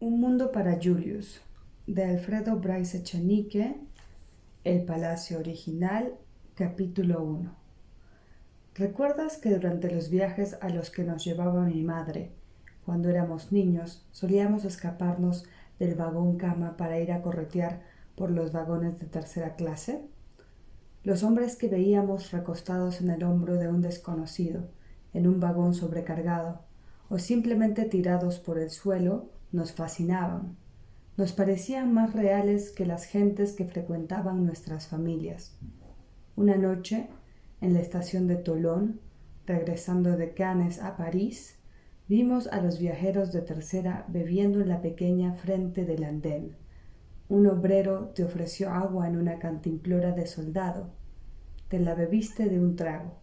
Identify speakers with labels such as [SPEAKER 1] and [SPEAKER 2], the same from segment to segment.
[SPEAKER 1] Un mundo para Julius, de Alfredo Bryce Echenique, El Palacio Original, capítulo 1. ¿Recuerdas que durante los viajes a los que nos llevaba mi madre, cuando éramos niños, solíamos escaparnos del vagón cama para ir a corretear por los vagones de tercera clase? Los hombres que veíamos recostados en el hombro de un desconocido, en un vagón sobrecargado, o simplemente tirados por el suelo, nos fascinaban. Nos parecían más reales que las gentes que frecuentaban nuestras familias. Una noche, en la estación de Tolón, regresando de Cannes a París, vimos a los viajeros de tercera bebiendo en la pequeña frente del andén. Un obrero te ofreció agua en una cantimplora de soldado. Te la bebiste de un trago,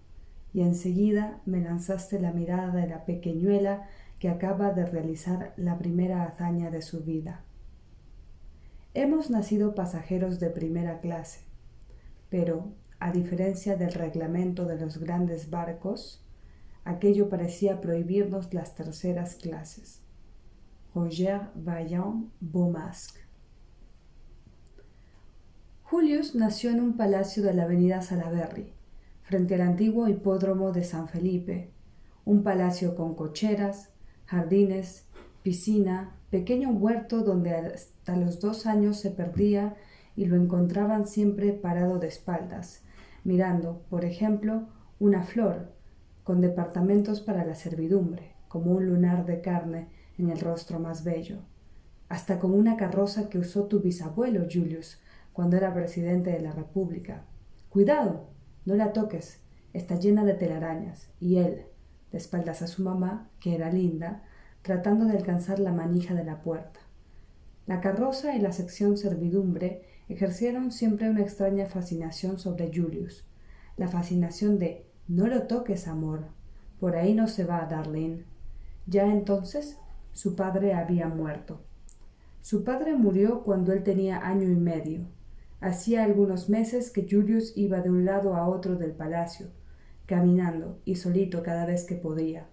[SPEAKER 1] y enseguida me lanzaste la mirada de la pequeñuela que acaba de realizar la primera hazaña de su vida. Hemos nacido pasajeros de primera clase, pero, a diferencia del reglamento de los grandes barcos, aquello parecía prohibirnos las terceras clases. Roger Vaillant-Beaumasc. Julius nació en un palacio de la avenida Salaberry, frente al antiguo hipódromo de San Felipe, un palacio con cocheras, jardines, piscina, pequeño huerto donde hasta los 2 años se perdía y lo encontraban siempre parado de espaldas, mirando, por ejemplo, una flor, con departamentos para la servidumbre, como un lunar de carne en el rostro más bello, hasta con una carroza que usó tu bisabuelo, Julius, cuando era presidente de la República. ¡Cuidado! No la toques, está llena de telarañas. Y él, de espaldas a su mamá, que era linda, tratando de alcanzar la manija de la puerta. La carroza y la sección servidumbre ejercieron siempre una extraña fascinación sobre Julius. La fascinación de «no lo toques, amor, por ahí no se va, darling». Ya entonces su padre había muerto. Su padre murió cuando él tenía 1 año y medio. Hacía algunos meses que Julius iba de un lado a otro del palacio, caminando y solito cada vez que podía.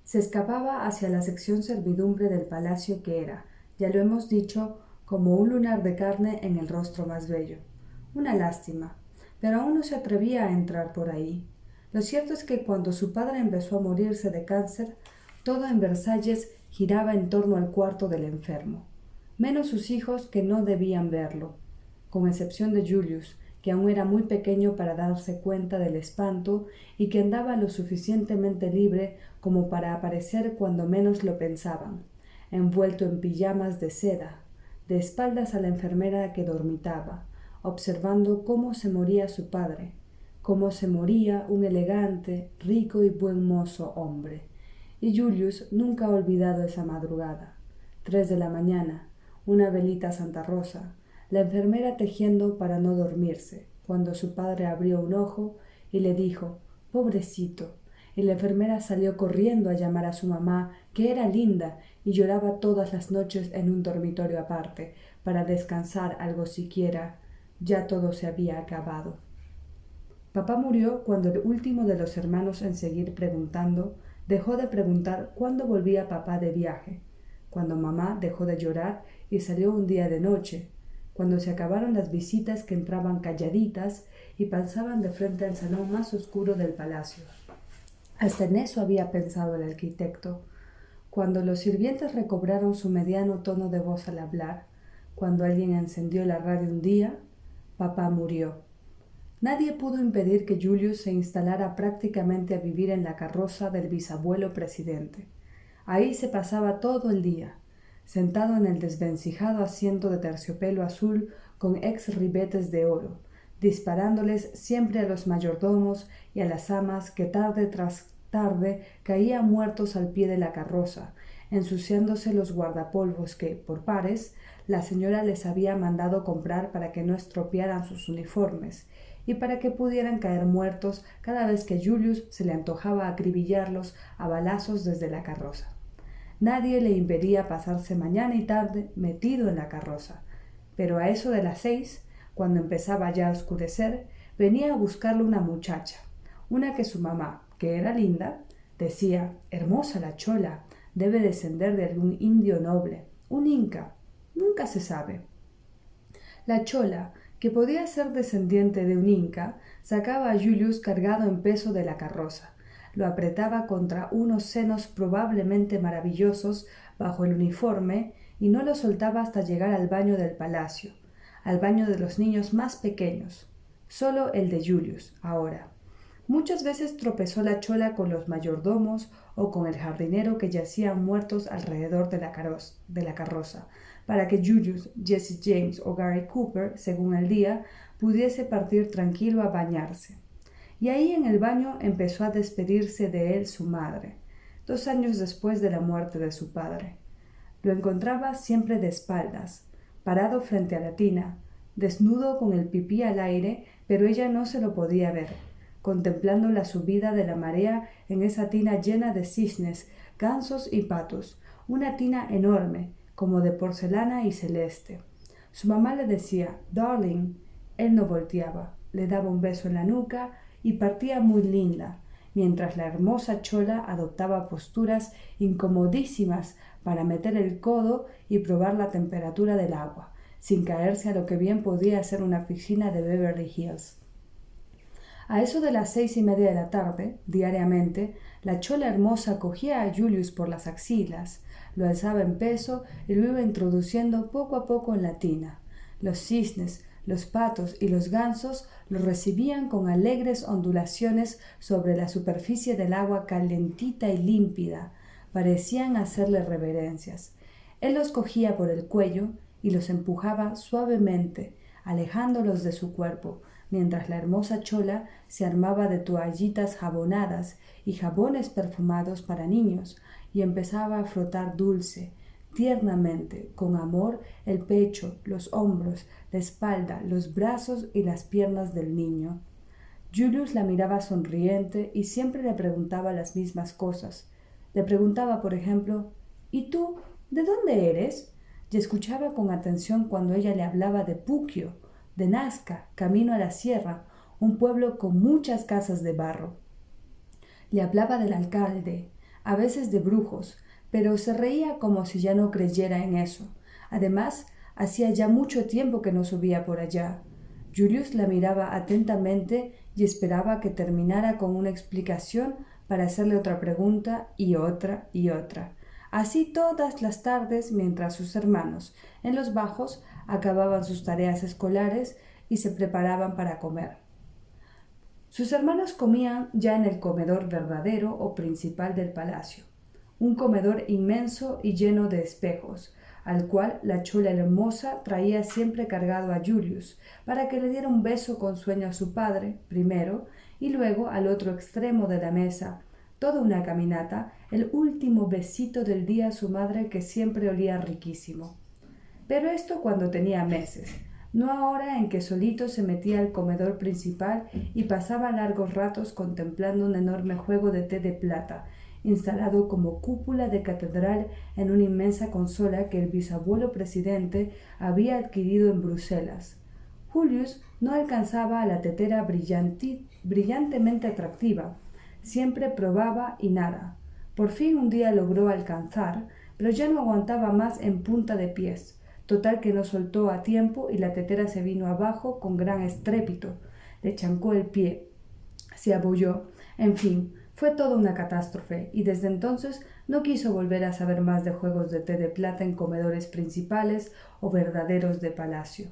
[SPEAKER 1] Se escapaba hacia la sección servidumbre del palacio que era, ya lo hemos dicho, como un lunar de carne en el rostro más bello. Una lástima, pero aún no se atrevía a entrar por ahí. Lo cierto es que cuando su padre empezó a morirse de cáncer, todo en Versalles giraba en torno al cuarto del enfermo, menos sus hijos que no debían verlo, con excepción de Julius, que aún era muy pequeño para darse cuenta del espanto y que andaba lo suficientemente libre como para aparecer cuando menos lo pensaban, envuelto en pijamas de seda, de espaldas a la enfermera que dormitaba, observando cómo se moría su padre, cómo se moría un elegante, rico y buen mozo hombre. Y Julius nunca ha olvidado esa madrugada. 3 de la mañana, una velita Santa Rosa, la enfermera tejiendo para no dormirse, cuando su padre abrió un ojo y le dijo «pobrecito», y la enfermera salió corriendo a llamar a su mamá, que era linda y lloraba todas las noches en un dormitorio aparte, para descansar algo siquiera. Ya todo se había acabado. Papá murió cuando el último de los hermanos en seguir preguntando dejó de preguntar cuándo volvía papá de viaje, cuando mamá dejó de llorar y salió un día de noche, cuando se acabaron las visitas que entraban calladitas y pasaban de frente al salón más oscuro del palacio. Hasta en eso había pensado el arquitecto. Cuando los sirvientes recobraron su mediano tono de voz al hablar, cuando alguien encendió la radio un día, papá murió. Nadie pudo impedir que Julius se instalara prácticamente a vivir en la carroza del bisabuelo presidente. Ahí se pasaba todo el día, sentado en el desvencijado asiento de terciopelo azul con ribetes de oro, disparándoles siempre a los mayordomos y a las amas que tarde tras tarde caían muertos al pie de la carroza, ensuciándose los guardapolvos que, por pares, la señora les había mandado comprar para que no estropearan sus uniformes y para que pudieran caer muertos cada vez que Julius se le antojaba acribillarlos a balazos desde la carroza. Nadie le impedía pasarse mañana y tarde metido en la carroza, pero a eso de las 6, cuando empezaba ya a oscurecer, venía a buscarlo una muchacha, una que su mamá, que era linda, decía «hermosa la chola», debe descender de algún indio noble, un inca, nunca se sabe. La chola, que podía ser descendiente de un inca, sacaba a Julius cargado en peso de la carroza, lo apretaba contra unos senos probablemente maravillosos bajo el uniforme y no lo soltaba hasta llegar al baño del palacio, al baño de los niños más pequeños, solo el de Julius, ahora. Muchas veces tropezó la chola con los mayordomos o con el jardinero que yacían muertos alrededor de la carroza, para que Julius, Jesse James o Gary Cooper, según el día, pudiese partir tranquilo a bañarse. Y ahí en el baño empezó a despedirse de él su madre, 2 años después de la muerte de su padre. Lo encontraba siempre de espaldas, parado frente a la tina, desnudo con el pipí al aire, pero ella no se lo podía ver, contemplando la subida de la marea en esa tina llena de cisnes, gansos y patos, una tina enorme, como de porcelana y celeste. Su mamá le decía «Darling». Él no volteaba, le daba un beso en la nuca y partía muy linda, mientras la hermosa chola adoptaba posturas incomodísimas para meter el codo y probar la temperatura del agua, sin caerse a lo que bien podía ser una piscina de Beverly Hills. A eso de las 6:30 de la tarde, diariamente, la chola hermosa cogía a Julius por las axilas, lo alzaba en peso y lo iba introduciendo poco a poco en la tina. Los cisnes, los patos y los gansos lo recibían con alegres ondulaciones sobre la superficie del agua calentita y límpida. Parecían hacerle reverencias. Él los cogía por el cuello y los empujaba suavemente, alejándolos de su cuerpo, mientras la hermosa chola se armaba de toallitas jabonadas y jabones perfumados para niños, y empezaba a frotar dulce, tiernamente, con amor, el pecho, los hombros, la espalda, los brazos y las piernas del niño. Julius la miraba sonriente y siempre le preguntaba las mismas cosas. Le preguntaba, por ejemplo, «¿Y tú? ¿De dónde eres?» Y escuchaba con atención cuando ella le hablaba de Puquio, de Nazca, camino a la sierra, un pueblo con muchas casas de barro. Le hablaba del alcalde, a veces de brujos, pero se reía como si ya no creyera en eso. Además, hacía ya mucho tiempo que no subía por allá. Julius la miraba atentamente y esperaba que terminara con una explicación para hacerle otra pregunta y otra y otra. Así todas las tardes, mientras sus hermanos, en los bajos, acababan sus tareas escolares y se preparaban para comer. Sus hermanos comían ya en el comedor verdadero o principal del palacio, un comedor inmenso y lleno de espejos, al cual la chola hermosa traía siempre cargado a Julius, para que le diera un beso con sueño a su padre, primero, y luego al otro extremo de la mesa, toda una caminata, el último besito del día a su madre, que siempre olía riquísimo. Pero esto cuando tenía meses, no ahora en que solito se metía al comedor principal y pasaba largos ratos contemplando un enorme juego de té de plata, instalado como cúpula de catedral en una inmensa consola que el bisabuelo presidente había adquirido en Bruselas. Julius no alcanzaba a la tetera brillantemente atractiva. Siempre probaba y nada. Por fin un día logró alcanzar, pero ya no aguantaba más en punta de pies. Total que no soltó a tiempo y la tetera se vino abajo con gran estrépito. Le chancó el pie. Se abolló. En fin, fue toda una catástrofe, y desde entonces no quiso volver a saber más de juegos de té de plata en comedores principales o verdaderos de palacio.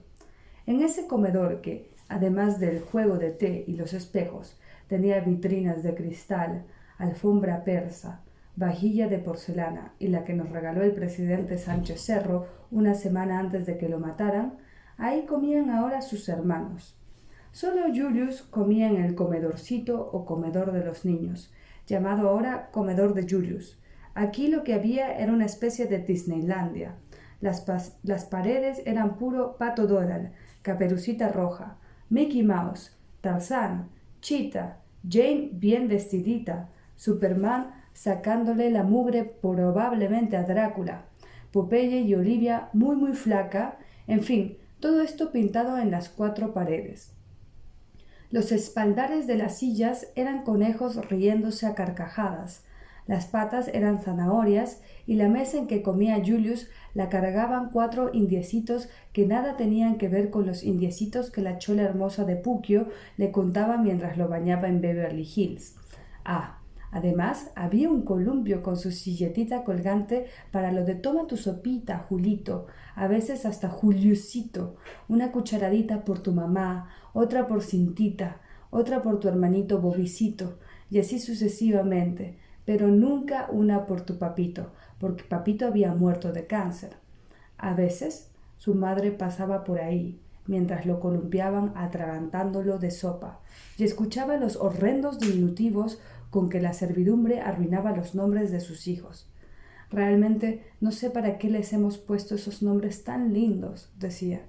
[SPEAKER 1] En ese comedor que, además del juego de té y los espejos, tenía vitrinas de cristal, alfombra persa, vajilla de porcelana y la que nos regaló el presidente Sánchez Cerro una semana antes de que lo mataran, ahí comían ahora sus hermanos. Solo Julius comía en el comedorcito o comedor de los niños, llamado ahora comedor de Julius. Aquí lo que había era una especie de Disneylandia. Las paredes eran puro Pato Donald, Caperucita Roja, Mickey Mouse, Tarzán, Cheetah, Jane bien vestidita, Superman sacándole la mugre probablemente a Drácula, Popeye y Olivia muy flaca, en fin, todo esto pintado en las 4 paredes. Los espaldares de las sillas eran conejos riéndose a carcajadas, Las patas eran zanahorias y la mesa en que comía Julius la cargaban 4 indiecitos que nada tenían que ver con los indiecitos que la chola hermosa de Puquio le contaba mientras lo bañaba en Beverly Hills. Además, había un columpio con su silletita colgante para lo de toma tu sopita, Julito, a veces hasta Juliusito, una cucharadita por tu mamá, otra por Cintita, otra por tu hermanito Bobicito, y así sucesivamente, pero nunca una por tu papito, porque papito había muerto de cáncer. A veces su madre pasaba por ahí, mientras lo columpiaban atragantándolo de sopa, y escuchaba los horrendos diminutivos con que la servidumbre arruinaba los nombres de sus hijos. Realmente no sé para qué les hemos puesto esos nombres tan lindos, decía.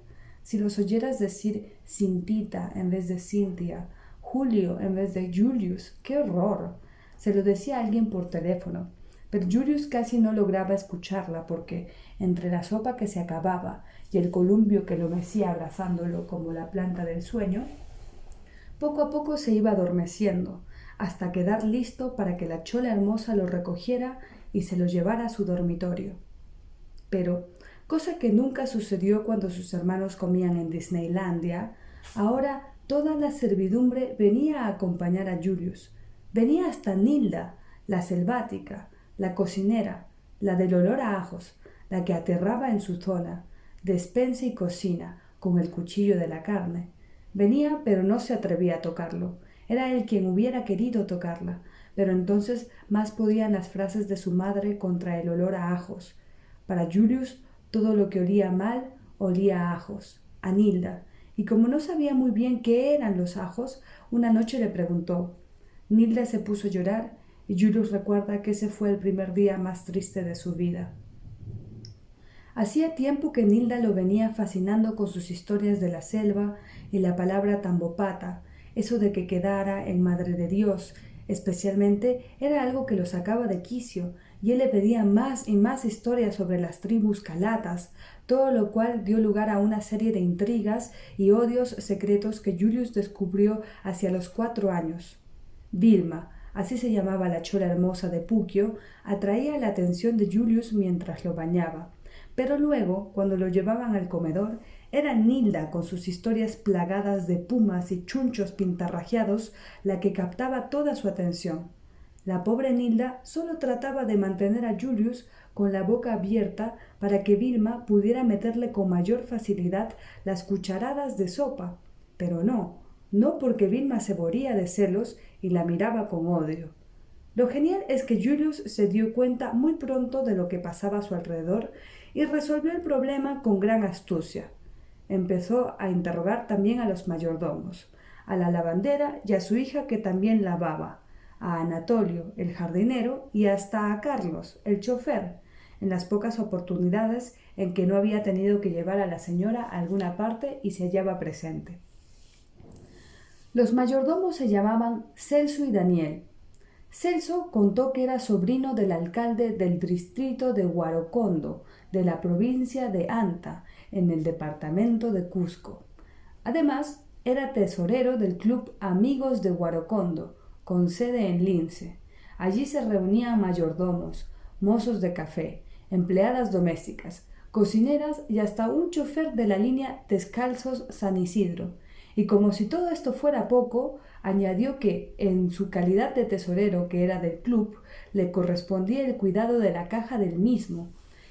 [SPEAKER 1] Si los oyeras decir Cintita en vez de Cintia, Julio en vez de Julius, ¡qué horror! Se lo decía a alguien por teléfono, pero Julius casi no lograba escucharla porque, entre la sopa que se acababa y el columpio que lo mecía abrazándolo como la planta del sueño, poco a poco se iba adormeciendo, hasta quedar listo para que la chola hermosa lo recogiera y se lo llevara a su dormitorio. Pero, cosa que nunca sucedió cuando sus hermanos comían en Disneylandia, ahora toda la servidumbre venía a acompañar a Julius. Venía hasta Nilda, la selvática, la cocinera, la del olor a ajos, la que aterraba en su zona, despensa y cocina, con el cuchillo de la carne. Venía, pero no se atrevía a tocarlo. Era él quien hubiera querido tocarla, pero entonces más podían las frases de su madre contra el olor a ajos. Para Julius, todo lo que olía mal olía a ajos, a Nilda, y como no sabía muy bien qué eran los ajos, una noche le preguntó. Nilda se puso a llorar, y Julius recuerda que ese fue el primer día más triste de su vida. Hacía tiempo que Nilda lo venía fascinando con sus historias de la selva y la palabra tambopata, eso de que quedara en Madre de Dios, especialmente, era algo que lo sacaba de quicio, y él le pedía más y más historias sobre las tribus calatas, todo lo cual dio lugar a una serie de intrigas y odios secretos que Julius descubrió hacia los 4 años. Vilma, así se llamaba la chola hermosa de Puquio, atraía la atención de Julius mientras lo bañaba. Pero luego, cuando lo llevaban al comedor, era Nilda, con sus historias plagadas de pumas y chunchos pintarrajeados, la que captaba toda su atención. La pobre Nilda solo trataba de mantener a Julius con la boca abierta para que Vilma pudiera meterle con mayor facilidad las cucharadas de sopa. Pero no porque Vilma se moría de celos y la miraba con odio. Lo genial es que Julius se dio cuenta muy pronto de lo que pasaba a su alrededor y resolvió el problema con gran astucia. Empezó a interrogar también a los mayordomos, a la lavandera y a su hija que también lavaba, a Anatolio, el jardinero, y hasta a Carlos, el chofer, en las pocas oportunidades en que no había tenido que llevar a la señora a alguna parte y se hallaba presente. Los mayordomos se llamaban Celso y Daniel. Celso contó que era sobrino del alcalde del distrito de Huarocondo, de la provincia de Anta, en el departamento de Cusco. Además, era tesorero del club Amigos de Huarocondo, con sede en Lince. Allí se reunían mayordomos, mozos de café, empleadas domésticas, cocineras y hasta un chofer de la línea Descalzos San Isidro. Y como si todo esto fuera poco, añadió que, en su calidad de tesorero que era del club, le correspondía el cuidado de la caja del mismo,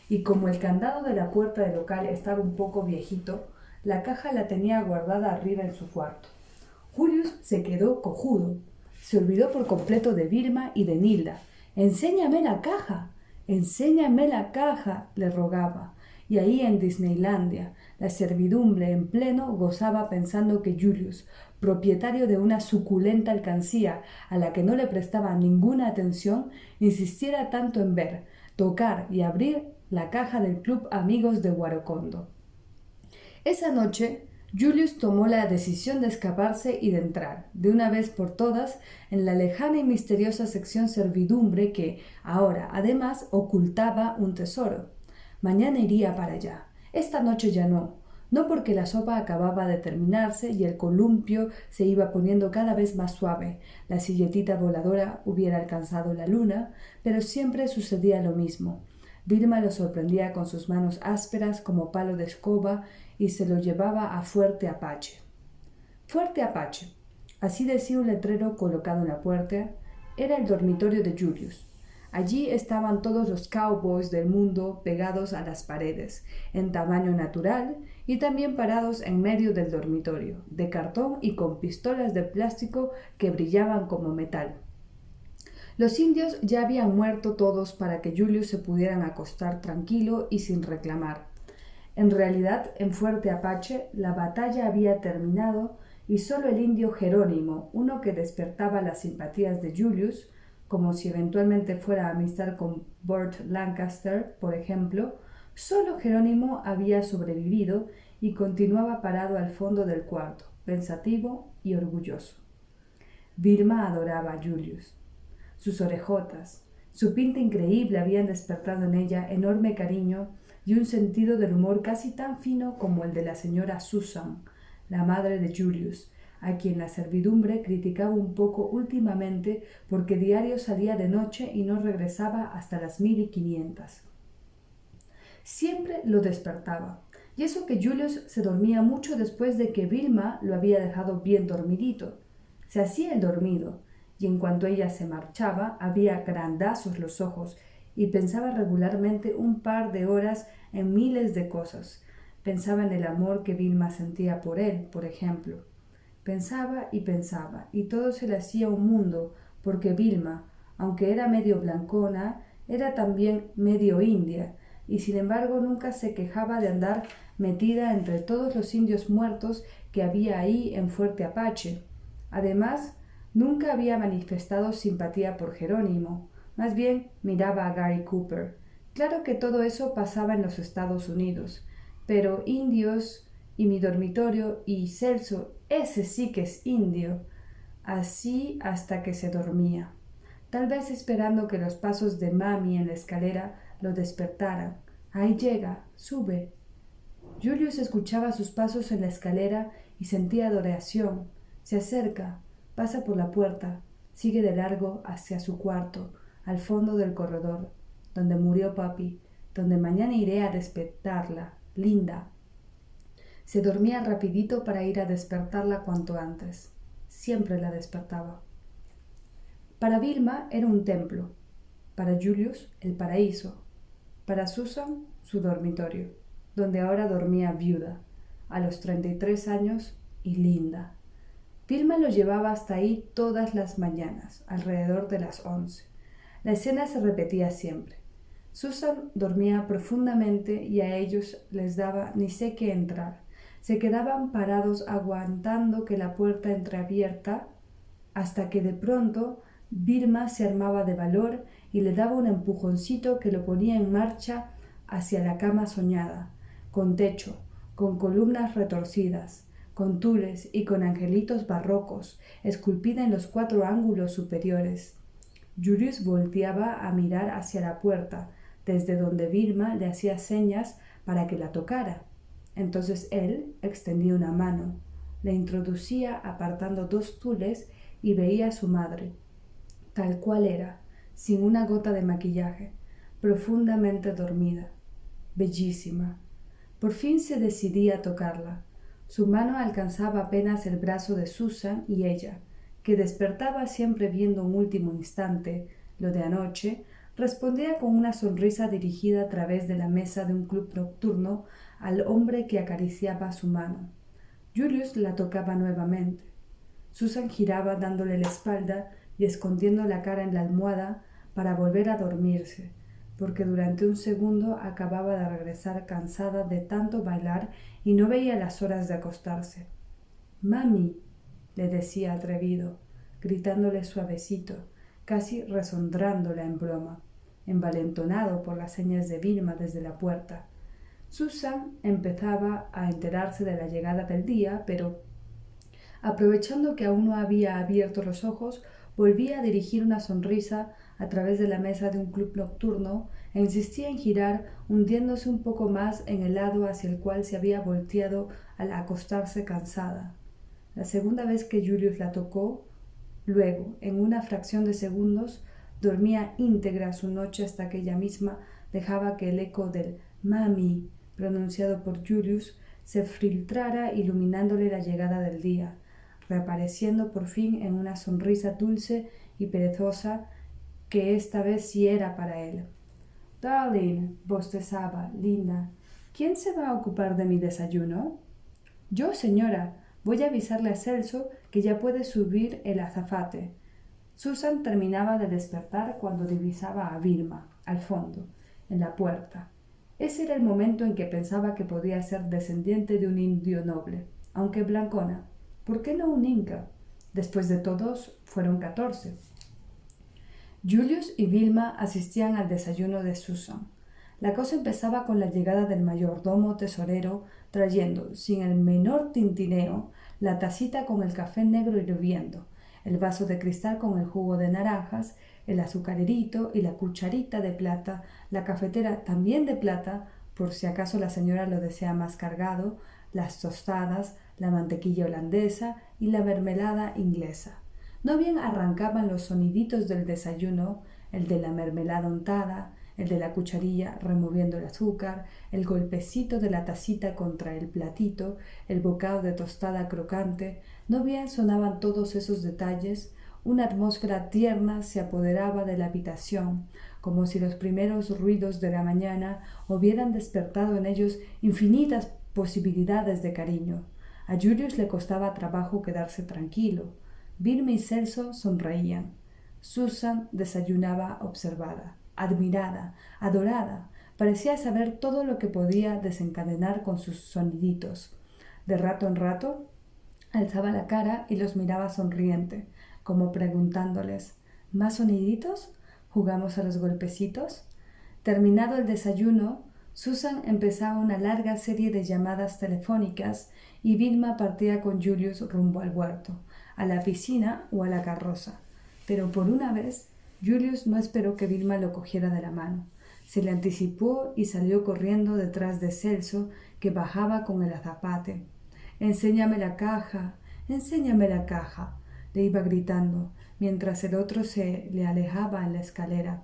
[SPEAKER 1] y como el candado de la puerta del local estaba un poco viejito, la caja la tenía guardada arriba en su cuarto. Julius se quedó cojudo. Se olvidó por completo de Vilma y de Nilda. «¡Enséñame la caja! ¡Enséñame la caja!», le rogaba. Y ahí en Disneylandia, la servidumbre en pleno gozaba pensando que Julius, propietario de una suculenta alcancía a la que no le prestaba ninguna atención, insistiera tanto en ver, tocar y abrir la caja del Club Amigos de Huarocondo. Esa noche, Julius tomó la decisión de escaparse y de entrar, de una vez por todas, en la lejana y misteriosa sección servidumbre que, ahora, además, ocultaba un tesoro. Mañana iría para allá. Esta noche ya no. no porque la sopa acababa de terminarse y el columpio se iba poniendo cada vez más suave, la silletita voladora hubiera alcanzado la luna, pero siempre sucedía lo mismo. Vilma lo sorprendía con sus manos ásperas como palo de escoba y se lo llevaba a Fuerte Apache. Fuerte Apache, así decía un letrero colocado en la puerta, era el dormitorio de Julius. Allí estaban todos los cowboys del mundo pegados a las paredes, en tamaño natural y también parados en medio del dormitorio, de cartón y con pistolas de plástico que brillaban como metal. Los indios ya habían muerto todos para que Julius se pudieran acostar tranquilo y sin reclamar. En realidad, en Fuerte Apache, la batalla había terminado y solo el indio Jerónimo, uno que despertaba las simpatías de Julius, como si eventualmente fuera a amistar con Burt Lancaster, por ejemplo, solo Jerónimo había sobrevivido y continuaba parado al fondo del cuarto, pensativo y orgulloso. Vilma adoraba a Julius. Sus orejotas, su pinta increíble habían despertado en ella enorme cariño y un sentido del humor casi tan fino como el de la señora Susan, la madre de Julius, a quien la servidumbre criticaba un poco últimamente porque diario salía de noche y no regresaba hasta las 1500. Siempre lo despertaba, y eso que Julius se dormía mucho después de que Vilma lo había dejado bien dormidito. Se hacía el dormido, y en cuanto ella se marchaba, abría grandazos los ojos y pensaba regularmente un par de horas en miles de cosas. Pensaba en el amor que Vilma sentía por él, por ejemplo. Pensaba, y todo se le hacía un mundo, porque Vilma, aunque era medio blancona, era también medio india, y sin embargo nunca se quejaba de andar metida entre todos los indios muertos que había ahí en Fuerte Apache. Además, nunca había manifestado simpatía por Jerónimo, más bien miraba a Gary Cooper. Claro que todo eso pasaba en los Estados Unidos, pero indios y mi dormitorio y Celso, ese sí que es indio, así hasta que se dormía, tal vez esperando que los pasos de mami en la escalera lo despertaran. Ahí llega, sube. Julius escuchaba sus pasos en la escalera y sentía adoración. Se acerca, pasa por la puerta, sigue de largo hacia su cuarto, al fondo del corredor, donde murió papi, donde mañana iré a despertarla, linda. Se dormía rapidito para ir a despertarla cuanto antes. Siempre la despertaba. Para Vilma era un templo, para Julius el paraíso, para Susan su dormitorio, donde ahora dormía viuda, a los 33 años y linda. Vilma lo llevaba hasta ahí todas las mañanas, alrededor de las 11. La escena se repetía siempre. Susan dormía profundamente y a ellos les daba ni sé qué entrar. Se quedaban parados aguantando que la puerta entreabierta, hasta que de pronto Vilma se armaba de valor y le daba un empujoncito que lo ponía en marcha hacia la cama soñada, con techo, con columnas retorcidas, con tules y con angelitos barrocos, esculpida en los 4 ángulos superiores. Julius volteaba a mirar hacia la puerta, desde donde Vilma le hacía señas para que la tocara. Entonces él extendía una mano, le introducía apartando 2 tules y veía a su madre, tal cual era, sin una gota de maquillaje, profundamente dormida, bellísima. Por fin se decidía a tocarla. Su mano alcanzaba apenas el brazo de Susan y ella, que despertaba siempre viendo un último instante lo de anoche, respondía con una sonrisa dirigida a través de la mesa de un club nocturno al hombre que acariciaba su mano. Julius la tocaba nuevamente. Susan giraba dándole la espalda y escondiendo la cara en la almohada para volver a dormirse, porque durante un segundo acababa de regresar cansada de tanto bailar y no veía las horas de acostarse. «Mami», le decía atrevido, gritándole suavecito, casi resondrándola en broma, envalentonado por las señas de Vilma desde la puerta. Susan empezaba a enterarse de la llegada del día, pero, aprovechando que aún no había abierto los ojos, volvía a dirigir una sonrisa a través de la mesa de un club nocturno e insistía en girar, hundiéndose un poco más en el lado hacia el cual se había volteado al acostarse cansada. La segunda vez que Julius la tocó, luego, en una fracción de segundos, dormía íntegra su noche hasta que ella misma dejaba que el eco del «mami» pronunciado por Julius se filtrara iluminándole la llegada del día, reapareciendo por fin en una sonrisa dulce y perezosa que esta vez sí era para él. «Darling», bostezaba, linda, «¿quién se va a ocupar de mi desayuno?» «Yo, señora. Voy a avisarle a Celso que ya puede subir el azafate». Susan terminaba de despertar cuando divisaba a Vilma, al fondo, en la puerta. Ese era el momento en que pensaba que podía ser descendiente de un indio noble, aunque blancona. ¿Por qué no un inca? Después de todos, fueron 14. Julius y Vilma asistían al desayuno de Susan. La cosa empezaba con la llegada del mayordomo tesorero trayendo, sin el menor tintineo, la tacita con el café negro hirviendo, el vaso de cristal con el jugo de naranjas, el azucarerito y la cucharita de plata, la cafetera también de plata, por si acaso la señora lo desea más cargado, las tostadas, la mantequilla holandesa y la mermelada inglesa. No bien arrancaban los soniditos del desayuno, el de la mermelada untada, el de la cucharilla removiendo el azúcar, el golpecito de la tacita contra el platito, el bocado de tostada crocante, no bien sonaban todos esos detalles, una atmósfera tierna se apoderaba de la habitación, como si los primeros ruidos de la mañana hubieran despertado en ellos infinitas posibilidades de cariño. A Julius le costaba trabajo quedarse tranquilo. Vilma y Celso sonreían. Susan desayunaba observada, admirada, adorada. Parecía saber todo lo que podía desencadenar con sus soniditos. De rato en rato alzaba la cara y los miraba sonriente, como preguntándoles: ¿más soniditos? ¿Jugamos a los golpecitos? Terminado el desayuno, Susan empezaba una larga serie de llamadas telefónicas y Vilma partía con Julius rumbo al huerto, a la piscina o a la carroza. Pero por una vez, Julius no esperó que Vilma lo cogiera de la mano. Se le anticipó y salió corriendo detrás de Celso, que bajaba con el azafate. «Enséñame la caja, enséñame la caja», le iba gritando, mientras el otro se le alejaba en la escalera.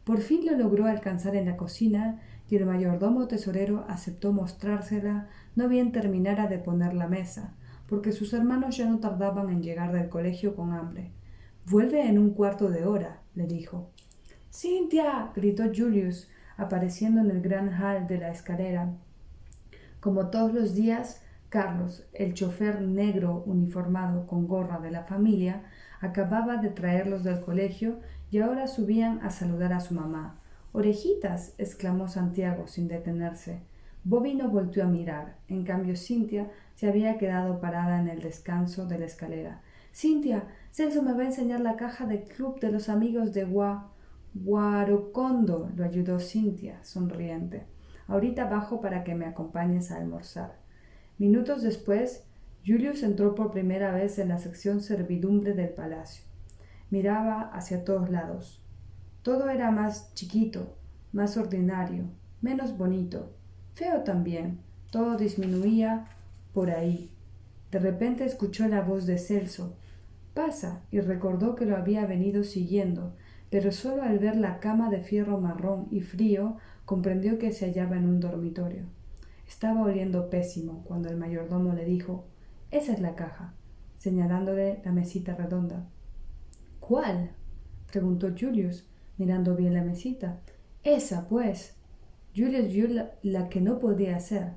[SPEAKER 1] Por fin lo logró alcanzar en la cocina y el mayordomo tesorero aceptó mostrársela no bien terminara de poner la mesa, porque sus hermanos ya no tardaban en llegar del colegio con hambre. «Vuelve en un cuarto de hora», le dijo. «¡Cynthia!», gritó Julius, apareciendo en el gran hall de la escalera. Como todos los días, Carlos, el chofer negro uniformado con gorra de la familia, acababa de traerlos del colegio y ahora subían a saludar a su mamá. «¡Orejitas!», exclamó Santiago sin detenerse. Bobby no volvió a mirar. En cambio, Cynthia se había quedado parada en el descanso de la escalera. «Cynthia, Celso me va a enseñar la caja del club de los amigos de Guarocondo», lo ayudó Cynthia, sonriente. «Ahorita bajo para que me acompañes a almorzar». Minutos después, Julius entró por primera vez en la sección servidumbre del palacio. Miraba hacia todos lados. Todo era más chiquito, más ordinario, menos bonito, feo también. Todo disminuía por ahí. De repente escuchó la voz de Celso. «Pasa», y recordó que lo había venido siguiendo, pero solo al ver la cama de fierro marrón y frío comprendió que se hallaba en un dormitorio. Estaba oliendo pésimo cuando el mayordomo le dijo: «Esa es la caja», señalándole la mesita redonda. «¿Cuál?», preguntó Julius, mirando bien la mesita. «Esa, pues». Julius vio la que no podía ser.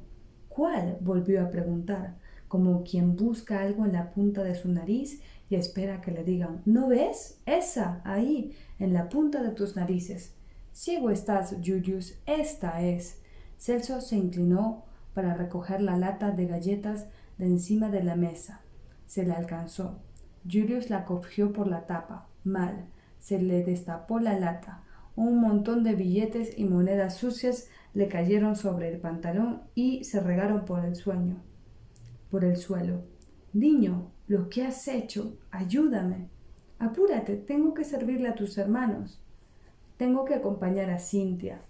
[SPEAKER 1] «¿Cuál?», volvió a preguntar, como quien busca algo en la punta de su nariz y espera que le digan: «¿No ves? Esa, ahí, en la punta de tus narices». «Ciego estás, Julius, esta es». Celso se inclinó para recoger la lata de galletas de encima de la mesa. Se la alcanzó. Julius la cogió por la tapa. Mal. Se le destapó la lata. Un montón de billetes y monedas sucias le cayeron sobre el pantalón y se regaron por el suelo. «Niño, ¿lo que has hecho? Ayúdame». «Apúrate, tengo que servirle a tus hermanos». tengo que acompañar a Cynthia.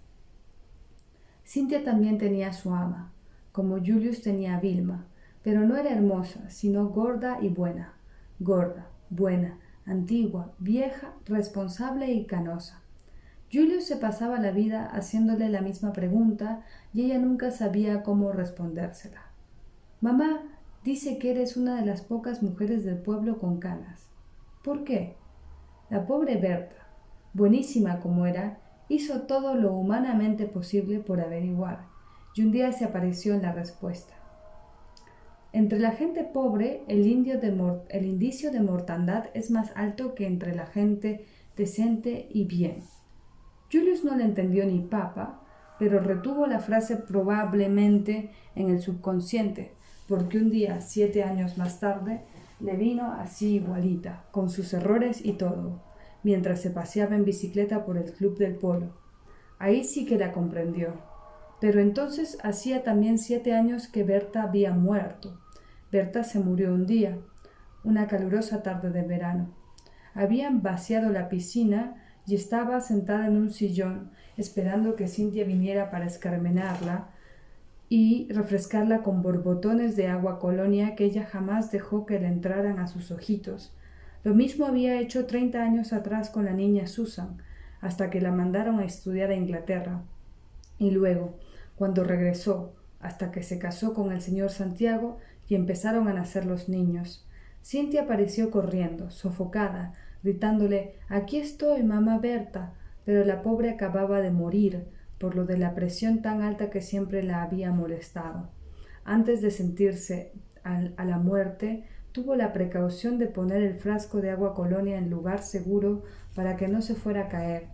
[SPEAKER 1] Cynthia también tenía a su ama, como Julius tenía a Vilma, pero no era hermosa, sino gorda y buena. Gorda, buena, antigua, vieja, responsable y canosa. Julius se pasaba la vida haciéndole la misma pregunta y ella nunca sabía cómo respondérsela. Mamá dice que eres una de las pocas mujeres del pueblo con canas. ¿Por qué? La pobre Berta, buenísima como era, hizo todo lo humanamente posible por averiguar, y un día se apareció en la respuesta. Entre la gente pobre, el indicio de mortandad es más alto que entre la gente decente y bien. Julius no le entendió ni papa, pero retuvo la frase probablemente en el subconsciente, porque un día, 7 años más tarde, le vino así igualita, con sus errores y todo, mientras se paseaba en bicicleta por el club del polo. Ahí sí que la comprendió. Pero entonces hacía también 7 años que Berta había muerto. Berta se murió un día, una calurosa tarde de verano. Habían vaciado la piscina y estaba sentada en un sillón esperando que Cynthia viniera para escarmenarla y refrescarla con borbotones de agua colonia que ella jamás dejó que le entraran a sus ojitos. Lo mismo había hecho 30 años atrás con la niña Susan, hasta que la mandaron a estudiar a Inglaterra. Y luego, cuando regresó, hasta que se casó con el señor Santiago y empezaron a nacer los niños. Cynthia apareció corriendo, sofocada, gritándole «Aquí estoy, mamá Berta», pero la pobre acababa de morir, por lo de la presión tan alta que siempre la había molestado. Antes de sentirse a la muerte, tuvo la precaución de poner el frasco de agua colonia en lugar seguro para que no se fuera a caer.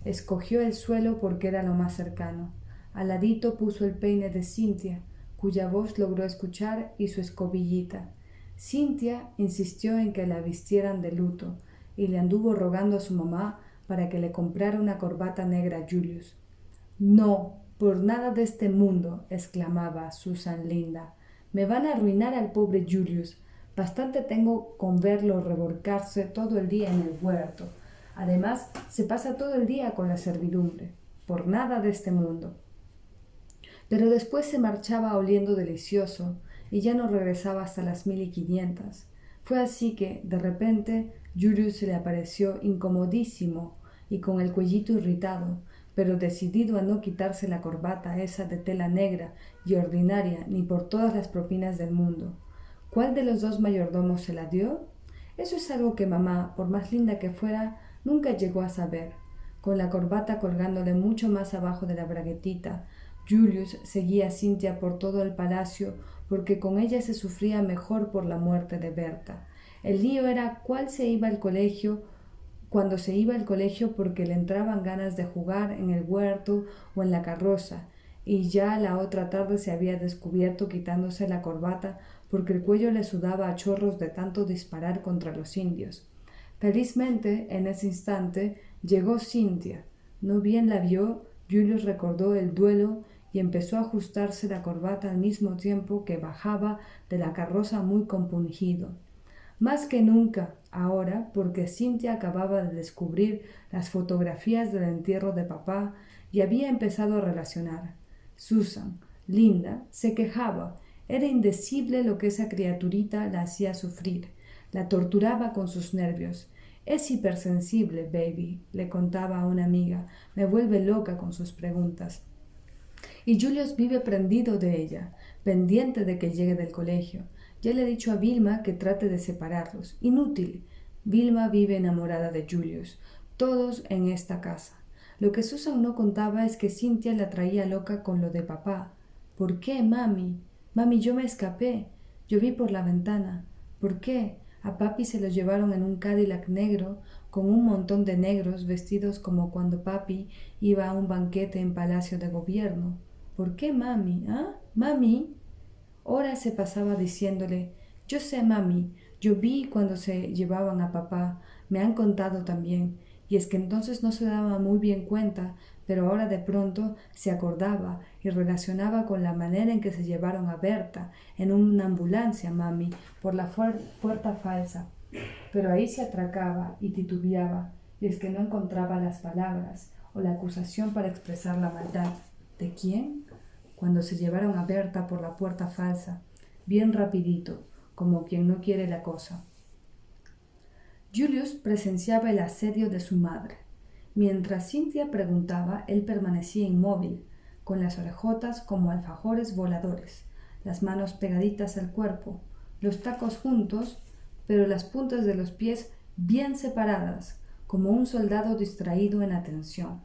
[SPEAKER 1] Escogió el suelo porque era lo más cercano. Al ladito puso el peine de Cynthia, cuya voz logró escuchar, y su escobillita. Cynthia insistió en que la vistieran de luto, y le anduvo rogando a su mamá para que le comprara una corbata negra a Julius. «No, por nada de este mundo», exclamaba Susan linda. «Me van a arruinar al pobre Julius. Bastante tengo con verlo revolcarse todo el día en el huerto. Además, se pasa todo el día con la servidumbre. Por nada de este mundo». Pero después se marchaba oliendo delicioso y ya no regresaba hasta las 1500. Fue así que, de repente, Julius se le apareció incomodísimo y con el cuellito irritado, pero decidido a no quitarse la corbata esa de tela negra y ordinaria ni por todas las propinas del mundo. ¿Cuál de los dos mayordomos se la dio? Eso es algo que mamá, por más linda que fuera, nunca llegó a saber. Con la corbata colgándole mucho más abajo de la braguetita, Julius seguía a Cynthia por todo el palacio porque con ella se sufría mejor por la muerte de Berta. El lío era cuál se iba al colegio, cuando se iba al colegio porque le entraban ganas de jugar en el huerto o en la carroza, y ya la otra tarde se había descubierto quitándose la corbata porque el cuello le sudaba a chorros de tanto disparar contra los indios. Felizmente, en ese instante, llegó Cynthia. No bien la vio, Julius recordó el duelo y empezó a ajustarse la corbata al mismo tiempo que bajaba de la carroza muy compungido. Más que nunca, ahora, porque Cynthia acababa de descubrir las fotografías del entierro de papá y había empezado a relacionar. Susan, linda, se quejaba. Era indecible lo que esa criaturita la hacía sufrir. La torturaba con sus nervios. «Es hipersensible, baby», le contaba a una amiga. «Me vuelve loca con sus preguntas». Y Julius vive prendido de ella, pendiente de que llegue del colegio. Ya le he dicho a Vilma que trate de separarlos. Inútil. Vilma vive enamorada de Julius. Todos en esta casa. Lo que Susan no contaba es que Cynthia la traía loca con lo de papá. ¿Por qué, mami? Mami, yo me escapé. Yo vi por la ventana. ¿Por qué? A papi se lo llevaron en un Cadillac negro con un montón de negros vestidos como cuando papi iba a un banquete en Palacio de Gobierno. ¿Por qué, mami? ¿Ah? ¿Mami? Horas se pasaba diciéndole: «Yo sé, mami, yo vi cuando se llevaban a papá, me han contado también». Y es que entonces no se daba muy bien cuenta, pero ahora de pronto se acordaba y relacionaba con la manera en que se llevaron a Berta, en una ambulancia, mami, por la puerta falsa. Pero ahí se atracaba y titubeaba, y es que no encontraba las palabras, o la acusación para expresar la maldad. ¿De quién? Cuando se llevaron a Berta por la puerta falsa, bien rapidito, como quien no quiere la cosa. Julius presenciaba el asedio de su madre. Mientras Cynthia preguntaba, él permanecía inmóvil, con las orejotas como alfajores voladores, las manos pegaditas al cuerpo, los tacos juntos, pero las puntas de los pies bien separadas, como un soldado distraído en atención.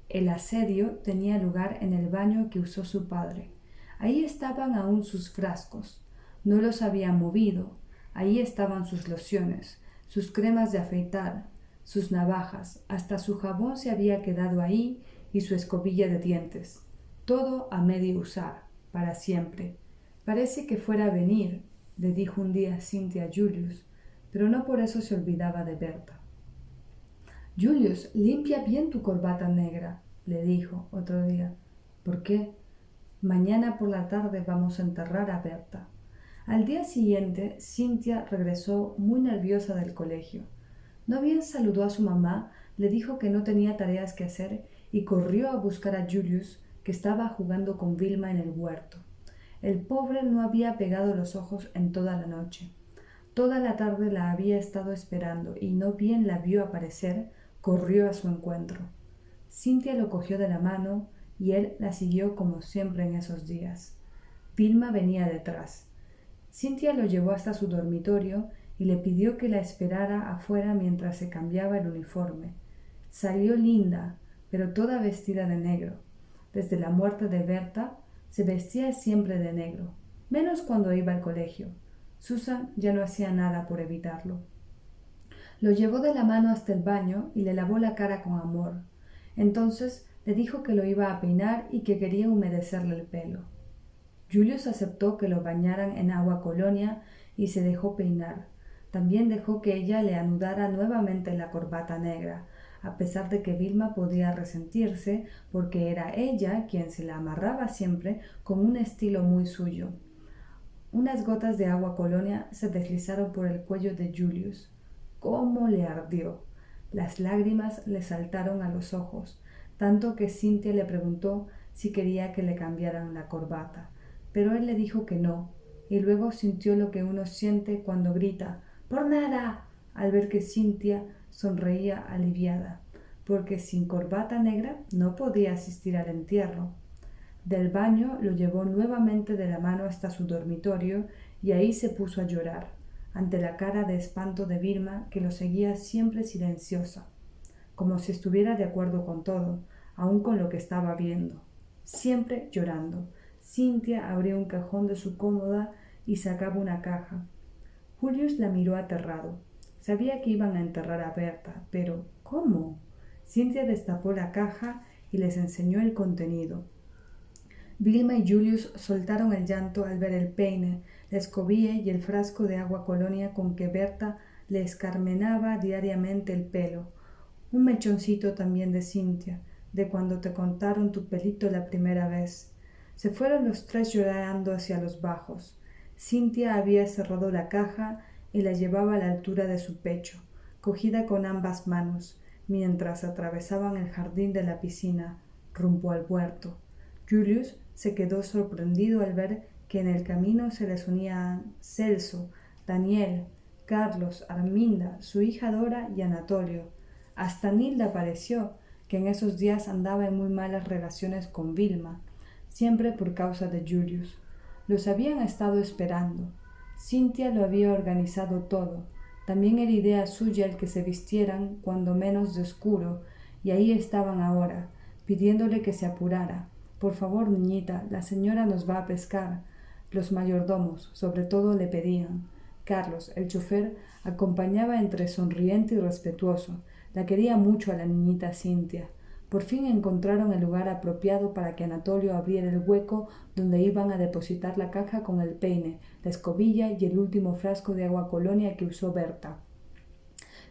[SPEAKER 1] El asedio tenía lugar en el baño que usó su padre. Ahí estaban aún sus frascos. No los había movido. Ahí estaban sus lociones, sus cremas de afeitar, sus navajas, hasta su jabón se había quedado ahí y su escobilla de dientes. Todo a medio usar, para siempre. Parece que fuera a venir, le dijo un día Cynthia a Julius, pero no por eso se olvidaba de Berta. Julius, limpia bien tu corbata negra, le dijo otro día. ¿Por qué? Mañana por la tarde vamos a enterrar a Berta. Al día siguiente, Cynthia regresó muy nerviosa del colegio. No bien saludó a su mamá, le dijo que no tenía tareas que hacer y corrió a buscar a Julius, que estaba jugando con Vilma en el huerto. El pobre no había pegado los ojos en toda la noche. Toda la tarde la había estado esperando y no bien la vio aparecer, corrió a su encuentro. Cynthia lo cogió de la mano y él la siguió como siempre en esos días. Vilma venía detrás. Cynthia lo llevó hasta su dormitorio y le pidió que la esperara afuera mientras se cambiaba el uniforme. Salió linda, pero toda vestida de negro. Desde la muerte de Berta se vestía siempre de negro, menos cuando iba al colegio. Susan ya no hacía nada por evitarlo. Lo llevó de la mano hasta el baño y le lavó la cara con amor. Entonces le dijo que lo iba a peinar y que quería humedecerle el pelo. Julius aceptó que lo bañaran en agua colonia y se dejó peinar. También dejó que ella le anudara nuevamente la corbata negra, a pesar de que Vilma podía resentirse porque era ella quien se la amarraba siempre con un estilo muy suyo. Unas gotas de agua colonia se deslizaron por el cuello de Julius. ¡Cómo le ardió! Las lágrimas le saltaron a los ojos, tanto que Cynthia le preguntó si quería que le cambiaran la corbata, pero él le dijo que no, y luego sintió lo que uno siente cuando grita «¡Por nada!» al ver que Cynthia sonreía aliviada, porque sin corbata negra no podía asistir al entierro. Del baño lo llevó nuevamente de la mano hasta su dormitorio y ahí se puso a llorar, ante la cara de espanto de Vilma, que lo seguía siempre silenciosa, como si estuviera de acuerdo con todo, aun con lo que estaba viendo. Siempre llorando. Cynthia abrió un cajón de su cómoda y sacaba una caja. Julius la miró aterrado. Sabía que iban a enterrar a Berta, pero ¿cómo? Cynthia destapó la caja y les enseñó el contenido. Vilma y Julius soltaron el llanto al ver el peine, la escobilla y el frasco de agua colonia con que Berta le escarmenaba diariamente el pelo. Un mechoncito también de Cynthia, de cuando te contaron tu pelito la primera vez. Se fueron los tres llorando hacia los bajos. Cynthia había cerrado la caja y la llevaba a la altura de su pecho, cogida con ambas manos, mientras atravesaban el jardín de la piscina, rumbo al huerto. Julius se quedó sorprendido al ver que en el camino se les unían Celso, Daniel, Carlos, Arminda, su hija Dora y Anatolio. Hasta Nilda apareció, que en esos días andaba en muy malas relaciones con Vilma, siempre por causa de Julius. Los habían estado esperando. Cynthia lo había organizado todo. También era idea suya el que se vistieran cuando menos de oscuro, y ahí estaban ahora, pidiéndole que se apurara. Por favor, niñita, la señora nos va a pescar. Los mayordomos, sobre todo, le pedían. Carlos, el chofer, acompañaba entre sonriente y respetuoso. La quería mucho a la niñita Cynthia. Por fin encontraron el lugar apropiado para que Anatolio abriera el hueco donde iban a depositar la caja con el peine, la escobilla y el último frasco de agua colonia que usó Berta.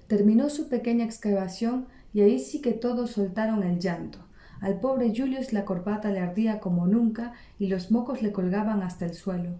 [SPEAKER 1] Terminó su pequeña excavación y ahí sí que todos soltaron el llanto. Al pobre Julius la corbata le ardía como nunca y los mocos le colgaban hasta el suelo.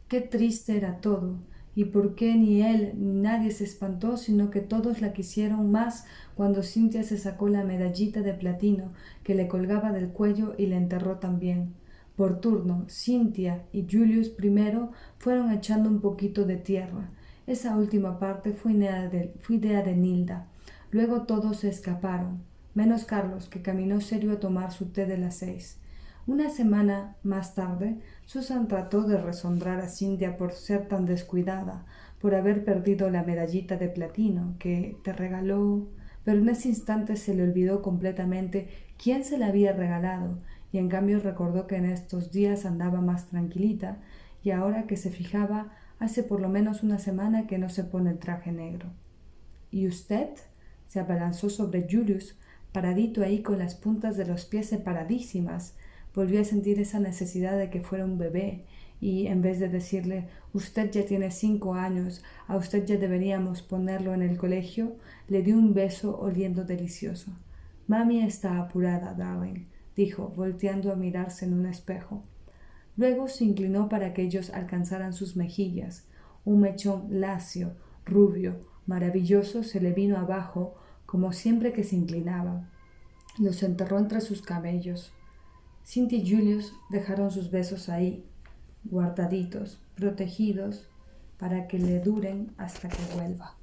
[SPEAKER 1] Qué triste era todo, y por qué ni él ni nadie se espantó, sino que todos la quisieron más cuando Cynthia se sacó la medallita de platino que le colgaba del cuello y la enterró también. Por turno, Cynthia y Julius primero fueron echando un poquito de tierra. Esa última parte fue idea de Nilda. Luego todos se escaparon, menos Carlos, que caminó serio a tomar su té de las 6. Una semana más tarde, Susan trató de resondrar a Cynthia por ser tan descuidada, por haber perdido la medallita de platino que te regaló, pero en ese instante se le olvidó completamente quién se la había regalado, y en cambio recordó que en estos días andaba más tranquilita, y ahora que se fijaba, hace por lo menos una semana que no se pone el traje negro. ¿Y usted? Se abalanzó sobre Julius, paradito ahí con las puntas de los pies separadísimas. Volvió a sentir esa necesidad de que fuera un bebé, y en vez de decirle usted ya tiene 5 años, a usted ya deberíamos ponerlo en el colegio, le dio un beso oliendo delicioso. Mami está apurada, darling, dijo, volteando a mirarse en un espejo. Luego se inclinó para que ellos alcanzaran sus mejillas. Un mechón lacio, rubio, maravilloso se le vino abajo, como siempre que se inclinaba. Los enterró entre sus cabellos. Cynthia y Julius dejaron sus besos ahí, guardaditos, protegidos, para que le duren hasta que vuelva.